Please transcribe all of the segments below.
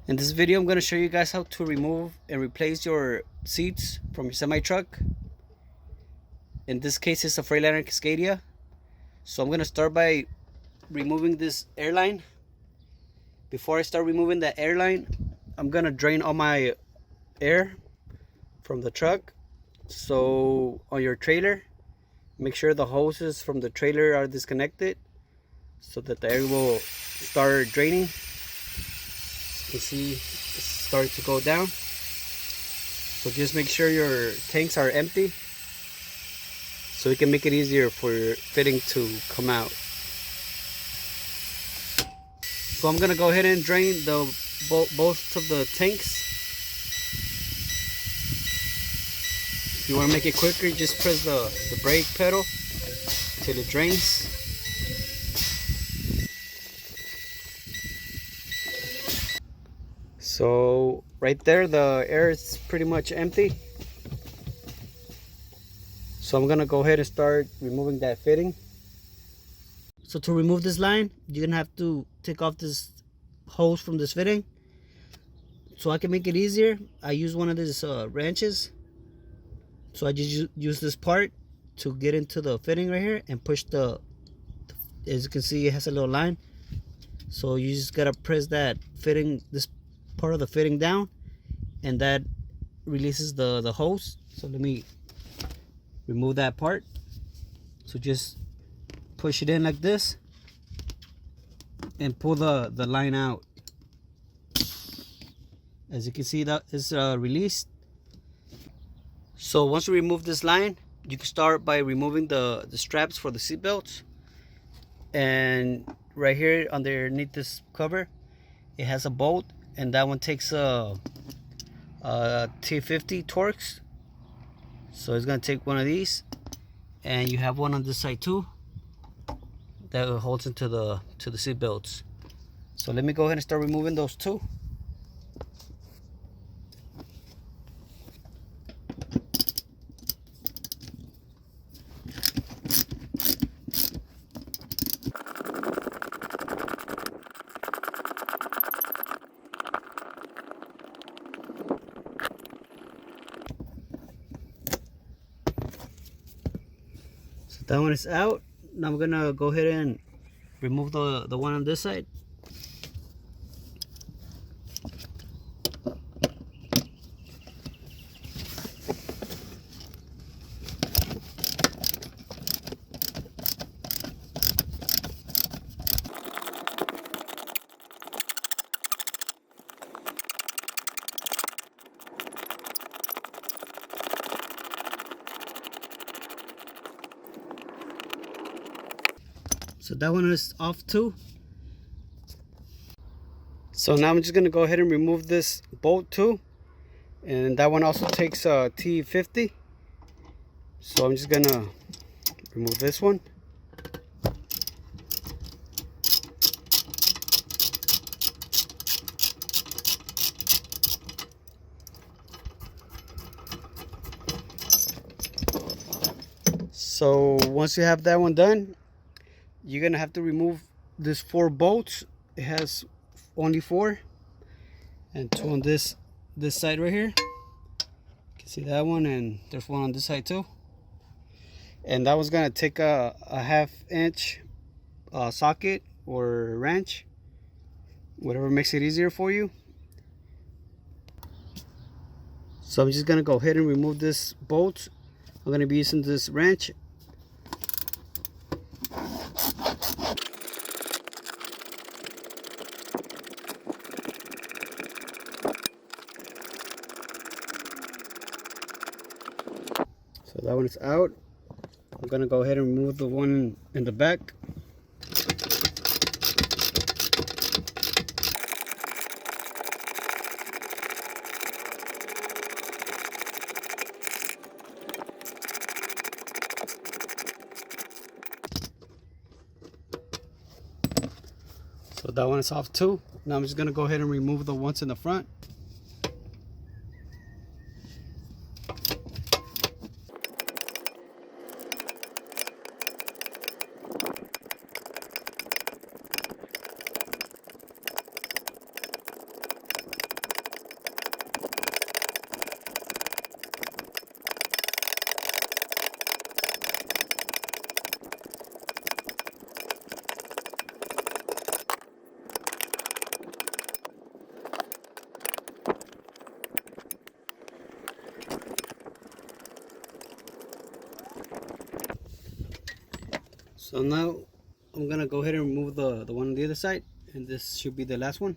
In this video, I'm going to show you guys how to remove and replace your seats from your semi-truck. In this case, it's a Freightliner Cascadia. So I'm going to start by removing this airline. Before I start removing the airline, I'm going to drain all my air from the truck. So on your trailer, make sure the hoses from the trailer are disconnected so that the air will start draining. You can see it's starting to go down. So just make sure your tanks are empty so it can make it easier for your fitting to come out. So I'm gonna go ahead and drain both of the tanks. If you want to make it quicker, just press the brake pedal till it drains. So right there, the air is pretty much empty. So I'm gonna go ahead and start removing that fitting. So to remove this line, you're gonna have to take off this hose from this fitting. So I can make it easier, I use one of these wrenches. So I just use this part to get into the fitting right here and push as you can see, it has a little line. So you just gotta press that fitting, this part of the fitting down, and that releases the hose. So let me remove that part. So just push it in like this and pull the line out. As you can see, that is released. So once you remove this line, you can start by removing the straps for the seat belts. And right here underneath this cover, it has a bolt, and that one takes a T50 Torx. So it's gonna take one of these, and you have one on this side too that holds into the seat belts. So let me go ahead and start removing those two. That one is out. Now I'm gonna go ahead and remove the one on this side. So that one is off too. So now I'm just gonna go ahead and remove this bolt too, and that one also takes a T50. So I'm just gonna remove this one. So once you have that one done, you're gonna have to remove this 4 bolts. It has only 4, and 2 on this side right here. You can see that one, and there's one on this side too. And that was gonna take a 1/2 inch socket or wrench, whatever makes it easier for you. So I'm just gonna go ahead and remove this bolt. I'm gonna be using this wrench. So that one is out. I'm gonna go ahead and remove the one in the back. So that one is off too. Now I'm just gonna go ahead and remove the ones in the front. So now I'm gonna go ahead and remove the one on the other side, and this should be the last one.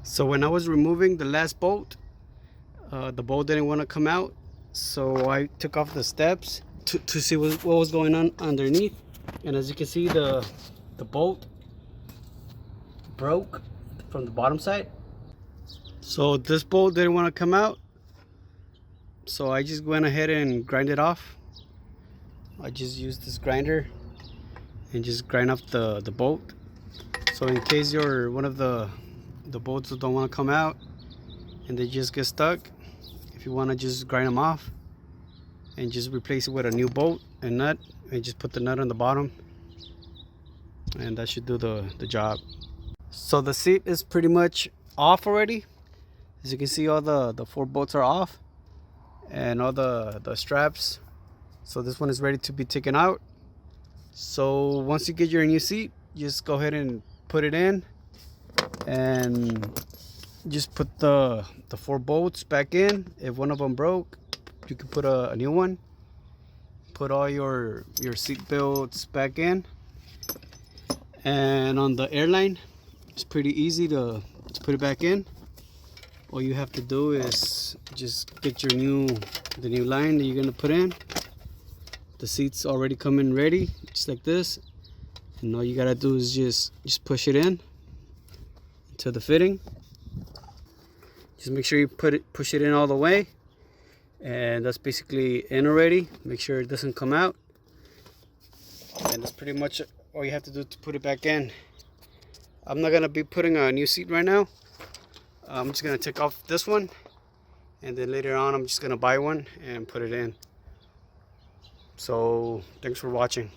So when I was removing the last bolt, the bolt didn't want to come out, so I took off the steps to see what was going on underneath. And as you can see, the bolt broke from the bottom side. So this bolt didn't want to come out, so I just went ahead and grind it off. I just used this grinder and just grind off the bolt. So in case you're one of the bolts that don't want to come out and they just get stuck, if you want to just grind them off and just replace it with a new bolt and nut, and just put the nut on the bottom, and that should do the job. So the seat is pretty much off already. As you can see, all the 4 bolts are off and all the straps. So this one is ready to be taken out. So once you get your new seat, just go ahead and put it in and just put the 4 bolts back in. If one of them broke, you can put a new one. Put all your seat belts back in, and on the airline, it's pretty easy to put it back in. All you have to do is just get the new line that you're gonna put in. The seats already come in ready, just like this, and all you gotta do is just push it in to the fitting. Just make sure you push it in all the way, and that's basically in already. Make sure it doesn't come out, and that's pretty much all you have to do to put it back in. I'm not gonna be putting a new seat right now. I'm just gonna take off this one, and then later on I'm just gonna buy one and put it in. So thanks for watching.